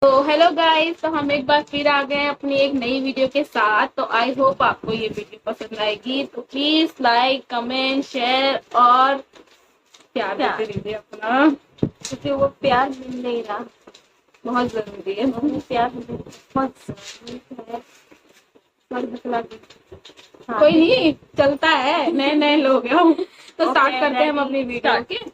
तो hello guys, तो हम एक बार फिर आ गए हैं अपनी एक नई वीडियो के साथ। तो आई होप आपको ये वीडियो पसंद आएगी। तो प्लीज लाइक, कमेंट, शेयर और प्यार देते रहिए अपना, क्योंकि वो प्यार मिल नहीं रहा, बहुत जरूरी है। प्यार बहुत जरूरी है। हाँ, कोई नहीं, चलता है, नए नए लोग हैं हम। तो स्टार्ट करते हैं हम अपनी वीडियो के।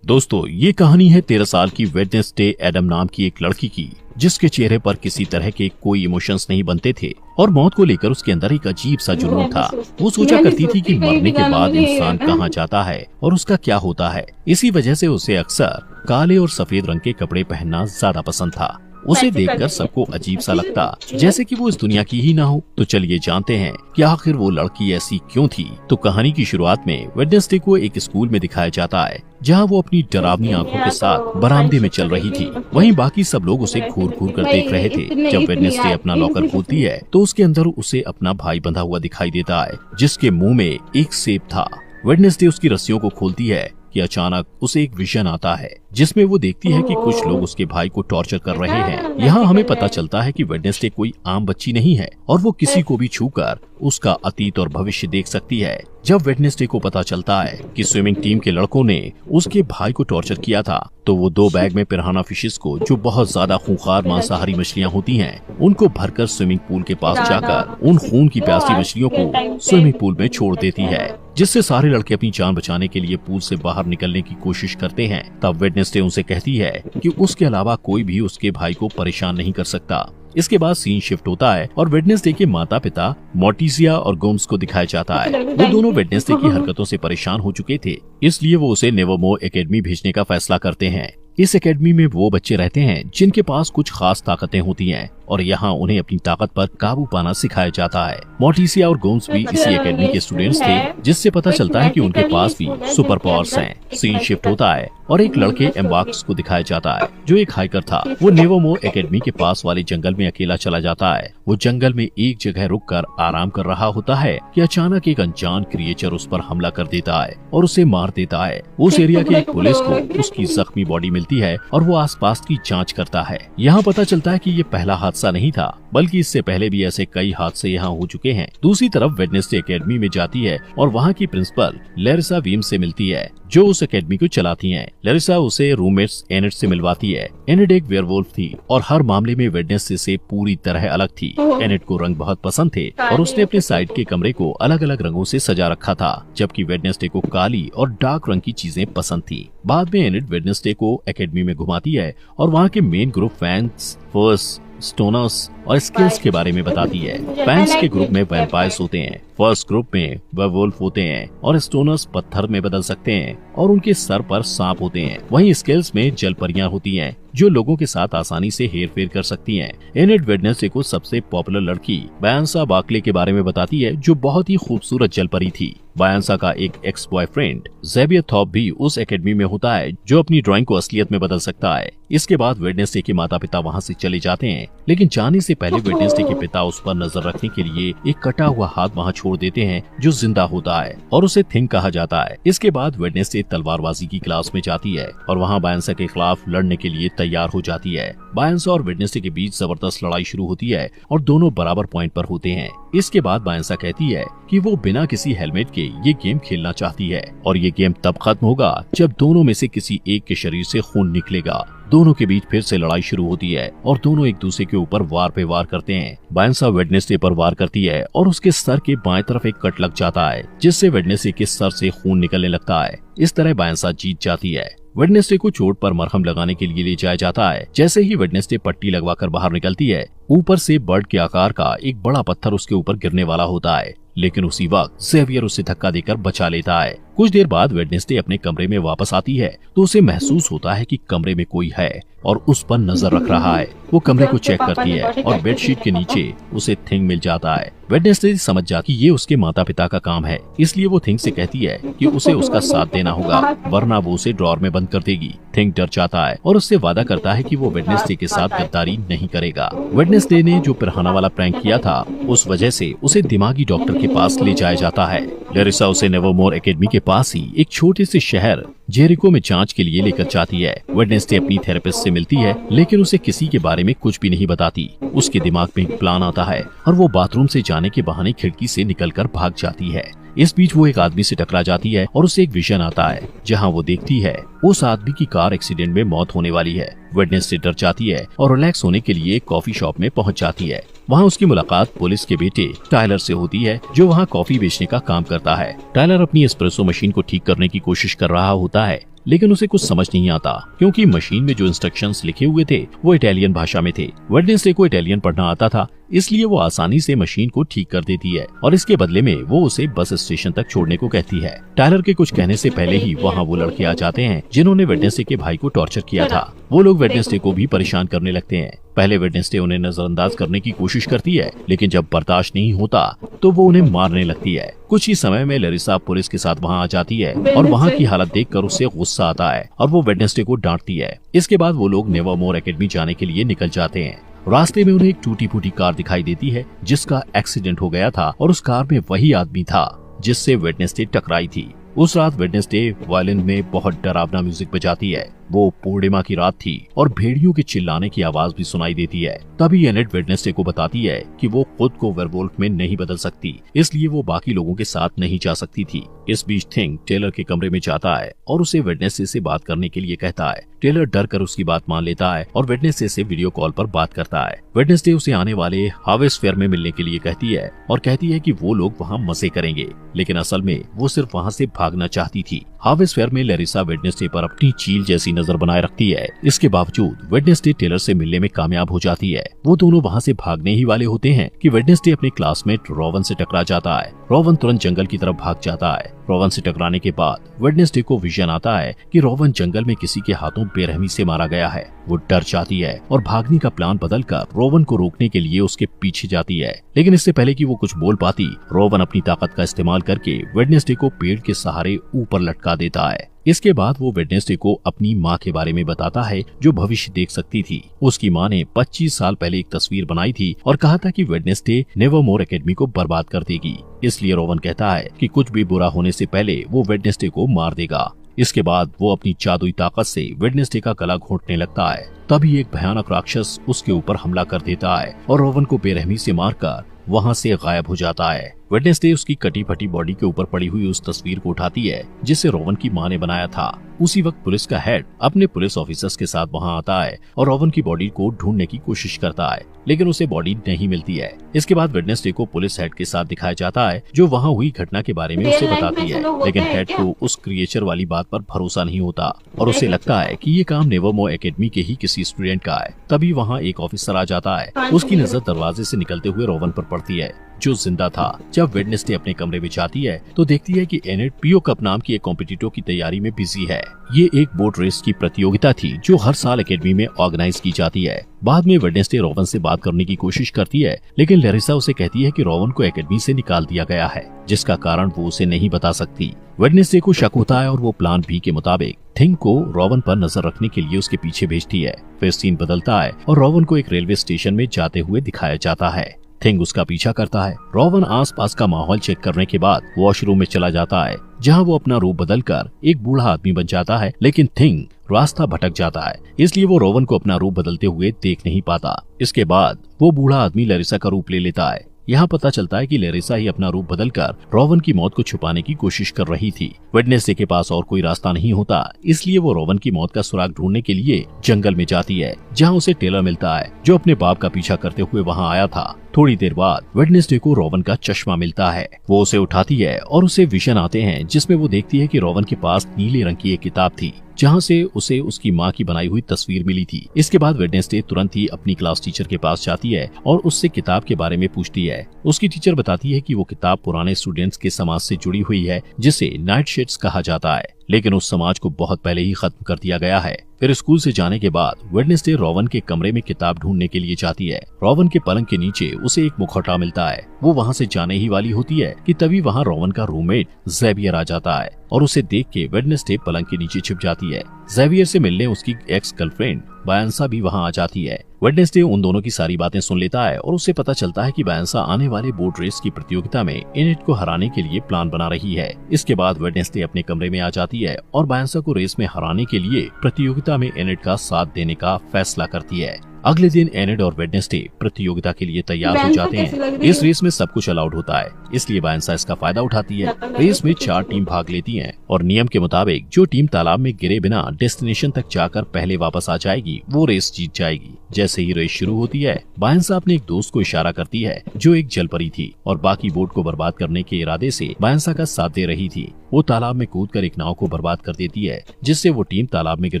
दोस्तों, ये कहानी है 13 साल की वेडनेसडे एडम नाम की एक लड़की की, जिसके चेहरे पर किसी तरह के कोई इमोशंस नहीं बनते थे और मौत को लेकर उसके अंदर एक अजीब सा जुनून था। वो सोचा करती थी कि मरने के बाद इंसान कहाँ जाता है और उसका क्या होता है। इसी वजह से उसे अक्सर काले और सफेद रंग के कपड़े पहनना ज्यादा पसंद था। उसे देखकर सबको अजीब सा लगता, जैसे कि वो इस दुनिया की ही ना हो। तो चलिए जानते हैं कि आखिर वो लड़की ऐसी क्यों थी। तो कहानी की शुरुआत में वेडनेसडे को एक स्कूल में दिखाया जाता है, जहां वो अपनी डरावनी आंखों के साथ बरामदे में चल रही थी। वहीं बाकी सब लोग उसे घूर घूर कर देख रहे थे। जब वेडनेसडे अपना लॉकर खोलती है तो उसके अंदर उसे अपना भाई बंधा हुआ दिखाई देता है, जिसके मुंह में एक सेब था। वेडनेसडे उसकी रस्सियों को खोलती है कि अचानक उसे एक विजन आता है, जिसमें वो देखती है कि कुछ लोग उसके भाई को टॉर्चर कर रहे हैं। यहाँ हमें पता चलता है कि वेडनेसडे कोई आम बच्ची नहीं है और वो किसी को भी छूकर उसका अतीत और भविष्य देख सकती है। जब वेडनेसडे को पता चलता है कि स्विमिंग टीम के लड़कों ने उसके भाई को टॉर्चर किया था, तो वो 2 बैग में पिराना फिशेस को, जो बहुत ज्यादा खूंखार मांसाहारी मछलियाँ होती हैं, उनको भरकर स्विमिंग पूल के पास जाकर उन खून की प्यासी मछलियों को स्विमिंग पूल में छोड़ देती है, जिससे सारे लड़के अपनी जान बचाने के लिए पूल से बाहर निकलने की कोशिश करते हैं। तब वेडनेसडे उनसे कहती है कि उसके अलावा कोई भी उसके भाई को परेशान नहीं कर सकता। इसके बाद सीन शिफ्ट होता है और वेडनेसडे के माता पिता मोर्टिसिया और गोम्स को दिखाया जाता है। वो दोनों वेडनेसडे की हरकतों से परेशान हो चुके थे, इसलिए वो उसे नेवरमोर एकेडमी भेजने का फैसला करते हैं। इस एकेडमी में वो बच्चे रहते हैं जिनके पास कुछ खास ताकतें होती हैं और यहाँ उन्हें अपनी ताकत पर काबू पाना सिखाया जाता है। मोर्टिसिया और गोम्स भी इसी एकेडमी के स्टूडेंट्स थे, जिससे पता चलता है कि उनके पास भी सुपर पावर्स हैं। सीन शिफ्ट होता है और एक लड़के एम्बार्क्स को दिखाया जाता है, जो एक हाइकर था। वो नेवरमोर एकेडमी के पास वाले जंगल में अकेला चला जाता है। वो जंगल में एक जगह रुककर आराम कर रहा होता है कि अचानक एक अनजान क्रिएचर उस पर हमला कर देता है और उसे मार देता है। उस एरिया के एक पुलिस को उसकी जख्मी बॉडी मिलती है और वो आसपास की जांच करता है। यहाँ पता चलता है कि ये पहला हादसा नहीं था, बल्कि इससे पहले भी ऐसे कई हादसे यहाँ हो चुके हैं। दूसरी तरफ वेडनेसडे एकेडमी में जाती है और वहाँ की प्रिंसिपल लैरिसा वीम से मिलती है, जो उस एकेडमी को चलाती हैं। लैरिसा उसे रूममेट्स एनिड से मिलवाती है। एनिड एक वेयरवुल्फ थी और हर मामले में वेडनेसडे से पूरी तरह अलग थी। एनिड को रंग बहुत पसंद थे और उसने अपने साइड के कमरे को अलग अलग रंगों से सजा रखा था, जबकि वेडनेसडे को काली और डार्क रंग की चीजें पसंद थी। बाद में एनिड वेडनेसडे को एकेडमी में घुमाती है और वहाँ के मेन ग्रुप फैंस, फर्स, स्टोनर्स और स्किल्स के बारे में बताती है। फैंस के ग्रुप में वैम्पायर्स होते हैं, फर्स्ट ग्रुप में वेयरवुल्फ होते हैं और स्टोनर्स पत्थर में बदल सकते हैं और उनके सर पर सांप होते हैं। वहीं स्किल्स में जल परियां होती हैं, जो लोगों के साथ आसानी से हेर फेर कर सकती हैं। एनिड वेडनेसडे को सबसे पॉपुलर लड़की बायंसा बार्कले के बारे में बताती है, जो बहुत ही खूबसूरत जल परी थी। बायंसा का एक एक्स बॉयफ्रेंड ज़ेवियर थॉप भी उस एकेडमी में होता है, जो अपनी ड्राइंग को असलियत में बदल सकता है। इसके बाद वेडनेसडे के माता पिता वहाँ से चले जाते हैं, लेकिन जाने से पहले वेडनेसडे के पिता उस पर नजर रखने के लिए एक कटा हुआ हाथ वहाँ छोड़ देते हैं, जो जिंदा होता है और उसे थिंग कहा जाता है। इसके बाद वेडनेसडे तलवारबाजी की क्लास में जाती है और वहाँ बायंसा के खिलाफ लड़ने के लिए तैयार हो जाती है। बायंसा और वेडनेसडे के बीच जबरदस्त लड़ाई शुरू होती है और दोनों बराबर पॉइंट पर होते हैं। इसके बाद बायंसा कहती है कि वो बिना किसी हेलमेट के ये गेम खेलना चाहती है और ये गेम तब खत्म होगा जब दोनों में से किसी एक के शरीर से खून निकलेगा। दोनों के बीच फिर से लड़ाई शुरू होती है और दोनों एक दूसरे के ऊपर वार पे वार करते हैं। बायंसा वेडनेसडे पर वार करती है और उसके सर के बाएं तरफ एक कट लग जाता है, जिससे वेडनेसडे के सर से खून निकलने लगता है। इस तरह बायंसा जीत जाती है। वेडनेसडे को चोट पर मरहम लगाने के लिए ले जाया जाता है। जैसे ही वेडनेसडे पट्टी लगवाकर बाहर निकलती है, ऊपर से बर्ड के आकार का एक बड़ा पत्थर उसके ऊपर गिरने वाला होता है, लेकिन उसी वक्त ज़ेवियर उसे धक्का देकर बचा लेता है। कुछ देर बाद वेडनेसडे अपने कमरे में वापस आती है तो उसे महसूस होता है कि कमरे में कोई है और उस पर नजर रख रहा है। वो कमरे को चेक करती है और बेडशीट के नीचे उसे थिंग मिल जाता है। वेडनेसडे समझ जाती कि ये उसके माता पिता का काम है, इसलिए वो थिंग से कहती है कि उसे उसका साथ देना होगा, वरना वो उसे ड्रॉर में बंद कर देगी। थिंग डर जाता है और उससे वादा करता है कि वो वेडनेसडे के साथ गद्दारी नहीं करेगा। वेडनेसडे वेडनेसडे ने जो पिरहाना वाला प्रैंक किया था, उस वजह से उसे दिमागी डॉक्टर के पास ले जाया जाता है। लेरिसा उसे नेवरमोर एकेडमी के पास ही एक छोटे से शहर जेरिको में जांच के लिए लेकर जाती है। वेडनेसडे अपनी थेरेपिस्ट से मिलती है, लेकिन उसे किसी के बारे में कुछ भी नहीं बताती। उसके दिमाग में एक प्लान आता है और वो बाथरूम से जाने के बहाने खिड़की से निकलकर भाग जाती है। इस बीच वो एक आदमी से टकरा जाती है और उसे एक विजन आता है, जहां वो देखती है उस आदमी की कार एक्सीडेंट में मौत होने वाली है। वेडनेसडे डर जाती है और रिलैक्स होने के लिए एक कॉफी शॉप में पहुंच जाती है। वहां उसकी मुलाकात पुलिस के बेटे टायलर से होती है, जो वहां कॉफी बेचने का काम करता है। टायलर अपनी एस्प्रेसो मशीन को ठीक करने की कोशिश कर रहा होता है, लेकिन उसे कुछ समझ नहीं आता, क्योंकि मशीन में जो इंस्ट्रक्शंस लिखे हुए थे वो इटालियन भाषा में थे। वेडनेसडे को इटालियन पढ़ना आता था, इसलिए वो आसानी से मशीन को ठीक कर देती है और इसके बदले में वो उसे बस स्टेशन तक छोड़ने को कहती है। टायलर के कुछ कहने से पहले ही वहाँ वो लड़के आ जाते हैं जिन्होंने वेडनेसडे के भाई को टॉर्चर किया था। वो लोग वेडनेसडे को भी परेशान करने लगते हैं। पहले वेडनेसडे उन्हें नजरअंदाज करने की कोशिश करती है, लेकिन जब बर्दाश्त नहीं होता तो वो उन्हें मारने लगती है। कुछ ही समय में लेरिसा पुलिस के साथ वहाँ आ जाती है और वहाँ की हालत देखकर उसे गुस्सा आता है और वो वेडनेसडे को डांटती है। इसके बाद वो लोग नेवरमोर एकेडमी जाने के लिए निकल जाते हैं। रास्ते में उन्हें एक टूटी फूटी कार दिखाई देती है, जिसका एक्सीडेंट हो गया था और उस कार में वही आदमी था जिससे वेडनेसडे टकराई थी। उस रात वेडनेसडे वायलिन में बहुत डरावना म्यूजिक बजाती है। वो पूर्णिमा की रात थी और भेड़ियों के चिल्लाने की आवाज भी सुनाई देती है। तभी एनेट वेडनेसडे को बताती है कि वो खुद को वेयरवुल्फ में नहीं बदल सकती, इसलिए वो बाकी लोगों के साथ नहीं जा सकती थी। इस बीच थिंग टेलर के कमरे में जाता है और उसे वेडनेसडे से बात करने के लिए कहता है। टेलर डर कर उसकी बात मान लेता है और वेडनेसडे से वीडियो कॉल पर बात करता है। वेडनेसडे उसे आने वाले हार्वेस्ट फेयर में मिलने के लिए कहती है और कहती है कि वो लोग वहाँ मजे करेंगे, लेकिन असल में वो सिर्फ वहाँ से भागना चाहती थी। हार्वेस्ट फेयर में लेरिसा वेडनेसडे पर अपनी चील जैसी नजर बनाए रखती है। इसके बावजूद वेडनेसडे टेलर से मिलने में कामयाब हो जाती है। वो दोनों वहाँ से भागने ही वाले होते हैं कि वेडनेसडे अपने क्लासमेट रोवन से टकरा जाता है। रोवन तुरंत जंगल की तरफ भाग जाता है। रोवन से टकराने के बाद वेडनेसडे को विजन आता है कि रोवन जंगल में किसी के हाथों बेरहमी से मारा गया है। वो डर जाती है और भागने का प्लान बदलकर रोवन को रोकने के लिए उसके पीछे जाती है, लेकिन इससे पहले कि वो कुछ बोल पाती, रोवन अपनी ताकत का इस्तेमाल करके वेडनेसडे को पेड़ के सहारे ऊपर लटका देता है। इसके बाद वो वेडनेसडे को अपनी माँ के बारे में बताता है, जो भविष्य देख सकती थी। उसकी माँ ने 25 साल पहले एक तस्वीर बनाई थी और कहा था कि वेडनेसडे नेवरमोर एकेडमी को बर्बाद कर देगी। इसलिए रोवन कहता है कि कुछ भी बुरा होने से पहले वो वेडनेसडे को मार देगा। इसके बाद वो अपनी जादुई ताकत से वेडनेसडे का गला घोंटने लगता है। तभी एक भयानक राक्षस उसके ऊपर हमला कर देता है और रोवन को बेरहमी से मारकर वहाँ से गायब हो जाता है। वेडनेसडे उसकी कटी फटी बॉडी के ऊपर पड़ी हुई उस तस्वीर को उठाती है जिसे रोवन की माँ ने बनाया था। उसी वक्त पुलिस का हेड अपने पुलिस ऑफिसर्स के साथ वहाँ आता है और रोवन की बॉडी को ढूंढने की कोशिश करता है, लेकिन उसे बॉडी नहीं मिलती है। इसके बाद वेडनेसडे को पुलिस हेड के साथ दिखाया जाता है, जो वहाँ हुई घटना के बारे में उसे बताती है, लेकिन हेड को उस क्रिएचर वाली बात पर भरोसा नहीं होता और उसे लगता है कि ये काम नेवरमोर एकेडमी के ही किसी स्टूडेंट का है। तभी वहाँ एक ऑफिसर आ जाता है। उसकी नजर दरवाजे से निकलते हुए रोवन पर पड़ती है, जो जिंदा था। जब वेडनेसडे अपने कमरे में जाती है तो देखती है कि एनेट पीओ कप नाम की एक कॉम्पिटिटर की तैयारी में बिजी है। ये एक बोट रेस की प्रतियोगिता थी जो हर साल एकेडमी में ऑर्गेनाइज की जाती है। बाद में वेडनेसडे रोवन से बात करने की कोशिश करती है, लेकिन लेरिसा उसे कहती है कि रोवन को एकेडमी से निकाल दिया गया है, जिसका कारण वो उसे नहीं बता सकती। वेडनेसडे को शक होता है और वो प्लान बी के मुताबिक थिंग को रोवन पर नजर रखने के लिए उसके पीछे भेजती है। फिर सीन बदलता है और रोवन को एक रेलवे स्टेशन में जाते हुए दिखाया जाता है। थिंग उसका पीछा करता है। रोवन आसपास का माहौल चेक करने के बाद वॉशरूम में चला जाता है, जहां वो अपना रूप बदलकर एक बूढ़ा आदमी बन जाता है, लेकिन थिंग रास्ता भटक जाता है, इसलिए वो रोवन को अपना रूप बदलते हुए देख नहीं पाता। इसके बाद वो बूढ़ा आदमी लेरिसा का रूप ले लेता है। यहाँ पता चलता है कि लेरिसा ही अपना रूप बदलकर रोवन की मौत को छुपाने की कोशिश कर रही थी। वेडनेसडे के पास और कोई रास्ता नहीं होता, इसलिए वो रोवन की मौत का सुराग ढूंढने के लिए जंगल में जाती है, जहाँ उसे टेलर मिलता है, जो अपने बाप का पीछा करते हुए वहाँ आया था। थोड़ी देर बाद वेडनेसडे को रोवन का चश्मा मिलता है। वो उसे उठाती है और उसे विजन आते हैं, जिसमें वो देखती है कि रोवन के पास नीले रंग की एक किताब थी, जहाँ से उसे उसकी माँ की बनाई हुई तस्वीर मिली थी। इसके बाद वेडनेसडे तुरंत ही अपनी क्लास टीचर के पास जाती है और उससे किताब के बारे में पूछती है। उसकी टीचर बताती है कि वो किताब पुराने स्टूडेंट्स के समाज से जुड़ी हुई है, जिसे नाइट शेड्स कहा जाता है, लेकिन उस समाज को बहुत पहले ही खत्म कर दिया गया है। फिर स्कूल से जाने के बाद वेडनेसडे रोवन के कमरे में किताब ढूंढने के लिए जाती है। रोवन के पलंग के नीचे उसे एक मुखौटा मिलता है। वो वहाँ से जाने ही वाली होती है कि तभी वहाँ रोवन का रूममेट ज़ेवियर आ जाता है और उसे देख के वेडनेसडे पलंग के नीचे छिप जाती है। ज़ेवियर से मिलने उसकी एक्स गर्लफ्रेंड बायंसा भी वहाँ आ जाती है। वेडनेसडे उन दोनों की सारी बातें सुन लेता है और उससे पता चलता है कि बायंसा आने वाले बोट रेस की प्रतियोगिता में एनेट को हराने के लिए प्लान बना रही है। इसके बाद वेडनेसडे अपने कमरे में आ जाती है और बायंसा को रेस में हराने के लिए प्रतियोगिता में एनेट का साथ देने का फैसला करती है। अगले दिन एनेट और वेडनेसडे प्रतियोगिता के लिए तैयार हो जाते हैं। इस रेस में सब कुछ अलाउड होता है, इसलिए बायंसा इसका फायदा उठाती है। रेस में 4 टीम भाग लेती हैं और नियम के मुताबिक जो टीम तालाब में गिरे बिना डेस्टिनेशन तक जाकर पहले वापस आ जाएगी वो रेस जीत जाएगी। जैसे ही रेस शुरू होती है, बायंसा अपने एक दोस्त को इशारा करती है जो एक जलपरी थी और बाकी बोट को बर्बाद करने के इरादे से बायंसा का साथ दे रही थी। वो तालाब में कूदकर एक नाव को बर्बाद कर देती है, जिससे वो टीम तालाब में गिर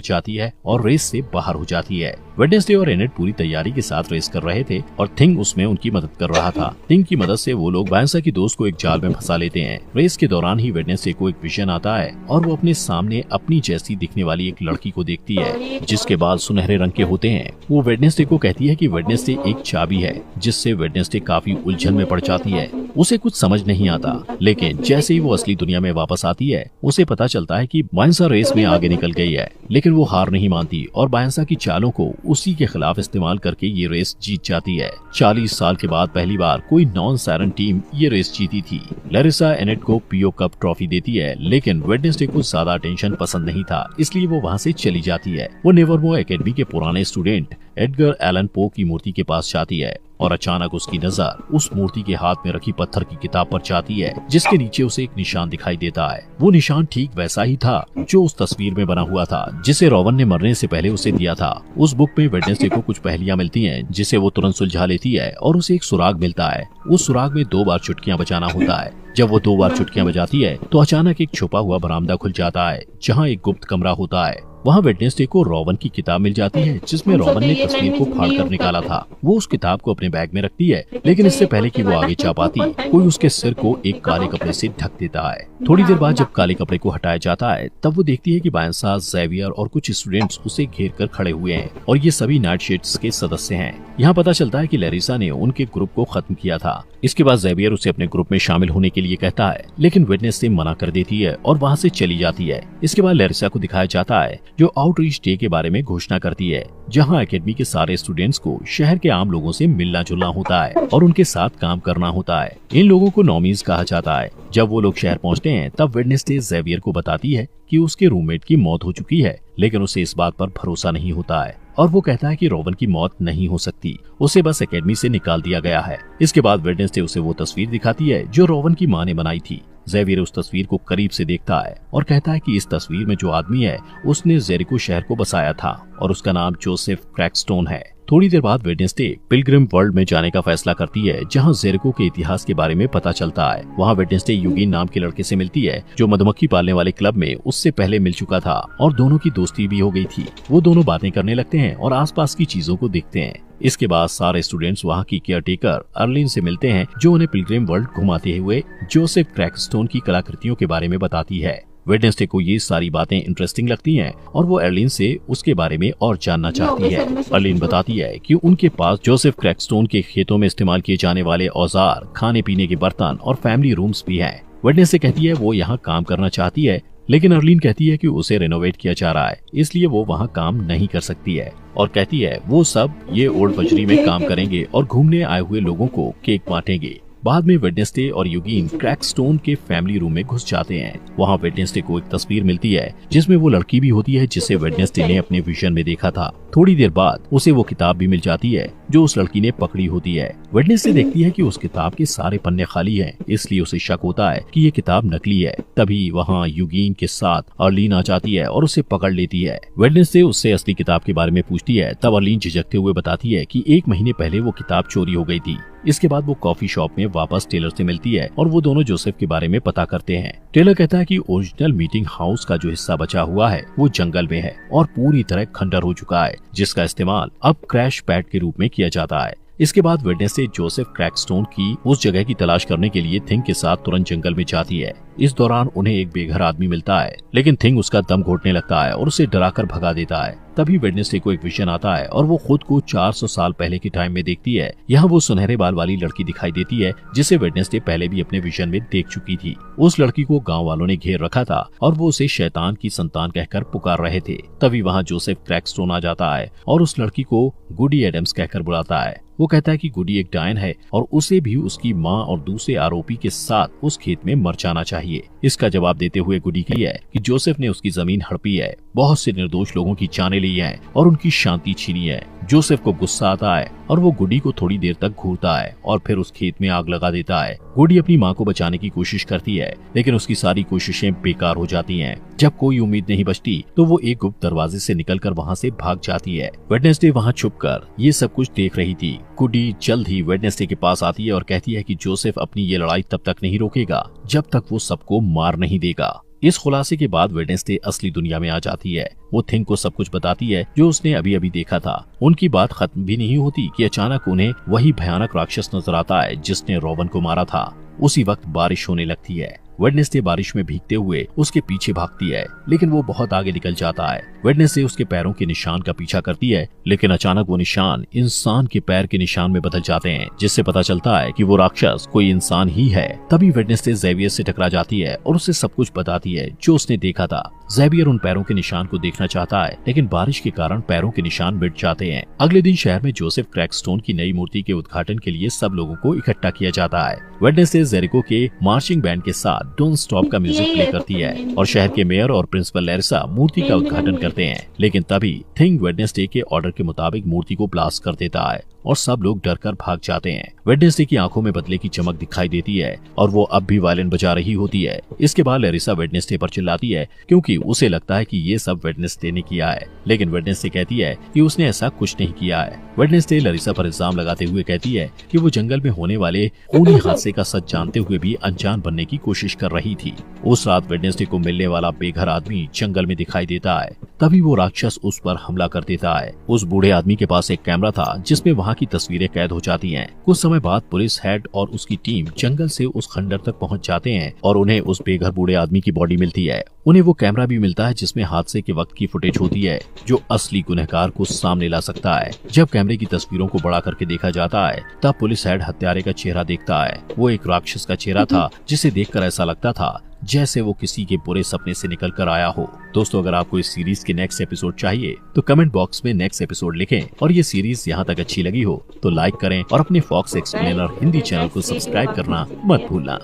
जाती है और रेस से बाहर हो जाती है। वेडनेसडे और एनेट पूरी तैयारी के साथ रेस कर रहे थे और थिंग उसमें उनकी मदद कर रहा था। थिंग की मदद से वो लोग बायंसा की दोस्त को एक जाल में फंसा लेते हैं। रेस के दौरान ही वेडनेसडे को एक विजन आता है और वो अपने सामने अपनी जैसी दिखने वाली एक लड़की को देखती है जिसके बाल सुनहरे रंग के होते हैं। वो वेडनेसडे को कहती है कि वेडनेसडे एक चाबी है, जिससे वेडनेसडे काफी उलझन में पड़ जाती है। उसे कुछ समझ नहीं आता, लेकिन जैसे ही वो असली दुनिया में वापस आती है उसे पता चलता है कि बायंसा रेस में आगे निकल गई है, लेकिन वो हार नहीं मानती और बायंसा की चालों को उसी के खिलाफ इस्तेमाल करके ये रेस जीत जाती है। 40 साल के बाद पहली बार कोई नॉन सायरन टीम ये रेस जीती थी। लैरिसा एनेट को पीओ कप ट्रॉफी देती है, लेकिन वेडनेसडे को ज्यादा अटेंशन पसंद नहीं था, इसलिए वो वहाँ से चली जाती है। वो नेवरमोर एकेडमी के पुराने स्टूडेंट एडगर एलन पो की मूर्ति के पास जाती है और अचानक उसकी नजर उस मूर्ति के हाथ में रखी पत्थर की किताब पर जाती है, जिसके नीचे उसे एक निशान दिखाई देता है। वो निशान ठीक वैसा ही था जो उस तस्वीर में बना हुआ था, जिसे रोवन ने मरने से पहले उसे दिया था। उस बुक में वेडनेसडे को कुछ पहेलियां मिलती हैं, जिसे वो तुरंत सुलझा लेती है और उसे एक सुराग मिलता है। उस सुराग में 2 बार चुटकियां बजाना होता है। जब वो 2 बार चुटकियां बजाती है तो अचानक एक छुपा हुआ बरामदा खुल जाता है, जहाँ एक गुप्त कमरा होता है। वहाँ वेडनेसडे को रोवन की किताब मिल जाती है, जिसमें रोवन ने तस्वीर को फाड़ कर निकाला था। वो उस किताब को अपने बैग में रखती है, लेकिन इससे पहले कि वो आगे जा पाती, कोई उसके सिर को एक काले कपड़े से ढक देता है। थोड़ी देर बाद जब काले कपड़े को हटाया जाता है, तब वो देखती है कि बायंसा, ज़ेवियर और कुछ स्टूडेंट्स उसे घेर कर खड़े हुए हैं और ये सभी नाइटशेड्स के सदस्य हैं। यहाँ पता चलता है कि लैरिसा ने उनके ग्रुप को खत्म किया था। इसके बाद ज़ेवियर उसे अपने ग्रुप में शामिल होने के लिए कहता है, लेकिन वेडनेसडे मना कर देती है और वहाँ से चली जाती है। इसके बाद लैरिसा को दिखाया जाता है जो आउटरीच डे के बारे में घोषणा करती है, जहां एकेडमी के सारे स्टूडेंट्स को शहर के आम लोगों से मिलना जुलना होता है और उनके साथ काम करना होता है। इन लोगों को नॉमीज कहा जाता है। जब वो लोग शहर पहुंचते हैं, तब वेडनेसडे ज़ेवियर को बताती है कि उसके रूममेट की मौत हो चुकी है, लेकिन उसे इस बात पर भरोसा नहीं होता है और वो कहता है कि रोवन की मौत नहीं हो सकती, उसे बस एकेडमी से निकाल दिया गया है। इसके बाद वेडनेसडे उसे वो तस्वीर दिखाती है जो रोवन की माँ ने बनाई थी। ज़ेवियर उस तस्वीर को करीब से देखता है और कहता है कि इस तस्वीर में जो आदमी है उसने जेरिको शहर को बसाया था और उसका नाम जोसेफ क्रैकस्टोन है। थोड़ी देर बाद वेडनेसडे पिलग्रिम वर्ल्ड में जाने का फैसला करती है, जहां जेरिको के इतिहास के बारे में पता चलता है। वहां वेडनेसडे यूगिन नाम के लड़के से मिलती है जो मधुमक्खी पालने वाले क्लब में उससे पहले मिल चुका था और दोनों की दोस्ती भी हो गई थी। वो दोनों बातें करने लगते हैं और आसपास की चीजों को देखते हैं। इसके बाद सारे स्टूडेंट्स वहाँ की केयरटेकर अर्लिन से मिलते हैं, जो उन्हें पिलग्रिम वर्ल्ड घुमाते हुए जोसेफ क्रैकस्टोन की कलाकृतियों के बारे में बताती है। वेडनेसडे को ये सारी बातें इंटरेस्टिंग लगती हैं और वो अर्लिन से उसके बारे में और जानना चाहती है। अर्लिन बताती है कि उनके पास जोसेफ क्रैकस्टोन के खेतों में इस्तेमाल किए जाने वाले औजार, खाने पीने के बर्तन और फैमिली रूम्स भी हैं। वेडनेसडे कहती है वो यहाँ काम करना चाहती है, लेकिन अर्लिन कहती है कि उसे रेनोवेट किया जा रहा है, इसलिए वो वहाँ काम नहीं कर सकती है और कहती है वो सब ये ओल्ड बजरी में काम करेंगे और घूमने आए हुए लोगों को केक बांटेंगे। बाद में वेडनेसडे और यूगिन क्रैकस्टोन के फैमिली रूम में घुस जाते हैं। वहाँ वेडनेसडे को एक तस्वीर मिलती है जिसमें वो लड़की भी होती है जिसे वेडनेसडे ने अपने विजन में देखा था। थोड़ी देर बाद उसे वो किताब भी मिल जाती है जो उस लड़की ने पकड़ी होती है। वेडनेसडे देखती है कि उस किताब के सारे पन्ने खाली हैं, इसलिए उसे शक होता है कि ये किताब नकली है। तभी वहाँ यूगिन के साथ अर्लिन आ जाती है और उसे पकड़ लेती है। वेडनेसडे उससे असली किताब के बारे में पूछती है, तब अर्लिन झिझकते हुए बताती है कि 1 महीने पहले वो किताब चोरी हो गई थी। इसके बाद वो कॉफी शॉप में वापस टेलर से मिलती है और वो दोनों जोसेफ के बारे में पता करते हैं। टेलर कहता है कि ओरिजिनल मीटिंग हाउस का जो हिस्सा बचा हुआ है वो जंगल में है और पूरी तरह खंडर हो चुका है, जिसका इस्तेमाल अब क्रैश पैड के रूप में किया जाता है। इसके बाद वेडनेसडे जोसेफ क्रैकस्टोन की उस जगह की तलाश करने के लिए थिंग के साथ तुरंत जंगल में जाती है। इस दौरान उन्हें एक बेघर आदमी मिलता है, लेकिन थिंग उसका दम घोटने लगता है और उसे डराकर भगा देता है। तभी वेडनेसडे को एक विजन आता है और वो खुद को 400 साल पहले के टाइम में देखती है। यहाँ वो सुनहरे बाल वाली लड़की दिखाई देती है जिसे वेडनेसडे पहले भी अपने विजन में देख चुकी थी। उस लड़की को गांव वालों ने घेर रखा था और वो उसे शैतान की संतान कहकर पुकार रहे थे। तभी वहाँ जोसेफ क्रैकस्टोन आ जाता है और उस लड़की को गुडी एडम्स कहकर बुलाता है। वो कहता है कि गुडी एक डायन है और उसे भी उसकी माँ और दूसरे आरोपी के साथ उस खेत में मर जाना चाहिए। इसका जवाब देते हुए गुडी कहती है कि जोसेफ ने उसकी जमीन हड़पी है, बहुत से निर्दोष लोगों की जानें ली हैं और उनकी शांति छीनी है। जोसेफ को गुस्सा आता है और वो गुडी को थोड़ी देर तक घूरता है और फिर उस खेत में आग लगा देता है। गुडी अपनी माँ को बचाने की कोशिश करती है, लेकिन उसकी सारी कोशिशें बेकार हो जाती हैं। जब कोई उम्मीद नहीं बचती तो वो एक गुप्त दरवाजे से निकलकर वहाँ से भाग जाती है। वेडनेसडे वहाँ छुपकर ये सब कुछ देख रही थी। गुडी जल्द ही वेडनेसडे के पास आती है और कहती है कि जोसेफ अपनी ये लड़ाई तब तक नहीं रोकेगा जब तक वो सबको मार नहीं देगा। इस खुलासे के बाद वेडनेसडे असली दुनिया में आ जाती है। वो थिंग को सब कुछ बताती है जो उसने अभी अभी देखा था। उनकी बात खत्म भी नहीं होती कि अचानक उन्हें वही भयानक राक्षस नजर आता है जिसने रॉबन को मारा था। उसी वक्त बारिश होने लगती है। वेडनेसडे बारिश में भीगते हुए उसके पीछे भागती है, लेकिन वो बहुत आगे निकल जाता है। वेडनेसडे उसके पैरों के निशान का पीछा करती है, लेकिन अचानक वो निशान इंसान के पैर के निशान में बदल जाते हैं, जिससे पता चलता है कि वो राक्षस कोई इंसान ही है। तभी वेडनेसडे ज़ेवियर से टकरा जाती है और उसे सब कुछ बताती है जो उसने देखा था। ज़ेवियर उन पैरों के निशान को देखना चाहता है, लेकिन बारिश के कारण पैरों के निशान मिट जाते हैं। अगले दिन शहर में जोसेफ क्रैकस्टोन की नई मूर्ति के उद्घाटन के लिए सब लोगों को इकट्ठा किया जाता है। वेडनेसडे जेरिको के मार्चिंग बैंड के साथ डोंट स्टॉप का म्यूजिक प्ले करती है और शहर के मेयर और प्रिंसिपल लैरिसा मूर्ति का उद्घाटन करते हैं। लेकिन तभी थिंग वेडनेसडे के ऑर्डर के मुताबिक मूर्ति को ब्लास्ट कर देता है और सब लोग डरकर भाग जाते हैं। वेडनेसडे की आंखों में बदले की चमक दिखाई देती है और वो अब भी वायलिन बजा रही होती है। इसके बाद लैरिसा वेडनेसडे पर चिल्लाती है क्योंकि उसे लगता है कि ये सब वेडनेसडे ने किया है, लेकिन वेडनेसडे कहती है कि उसने ऐसा कुछ नहीं किया है। वेडनेसडे लैरिसा पर इल्जाम लगाते हुए कहती है कि वो जंगल में होने वाले खूनी हादसे का सच जानते हुए भी अनजान बनने की कोशिश कर रही थी। उस रात वेडनेसडे को मिलने वाला बेघर आदमी जंगल में दिखाई देता है। तभी वो राक्षस उस पर हमला कर देता है। उस बूढ़े आदमी के पास एक कैमरा था जिसमें वहाँ की तस्वीरें कैद हो जाती हैं। कुछ समय बाद पुलिस हेड और उसकी टीम जंगल से उस खंडर तक पहुँच जाते हैं और उन्हें उस बेघर बूढ़े आदमी की बॉडी मिलती है। उन्हें वो कैमरा भी मिलता है जिसमें हादसे के वक्त की फुटेज होती है जो असली गुनहगार को सामने ला सकता है। जब कैमरे की तस्वीरों को बड़ा करके देखा जाता है तब पुलिस हेड हत्यारे का चेहरा देखता है। वो एक राक्षस का चेहरा था जिसे देखकर ऐसा लगता था जैसे वो किसी के बुरे सपने से निकल कर आया हो। दोस्तों, अगर आपको इस सीरीज के नेक्स्ट एपिसोड चाहिए तो कमेंट बॉक्स में नेक्स्ट एपिसोड लिखें और ये सीरीज यहाँ तक अच्छी लगी हो तो लाइक करें और अपने फॉक्स एक्सप्लेनर हिंदी चैनल को सब्सक्राइब करना मत भूलना।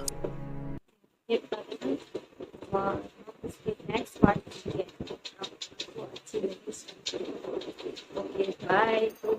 Next part by.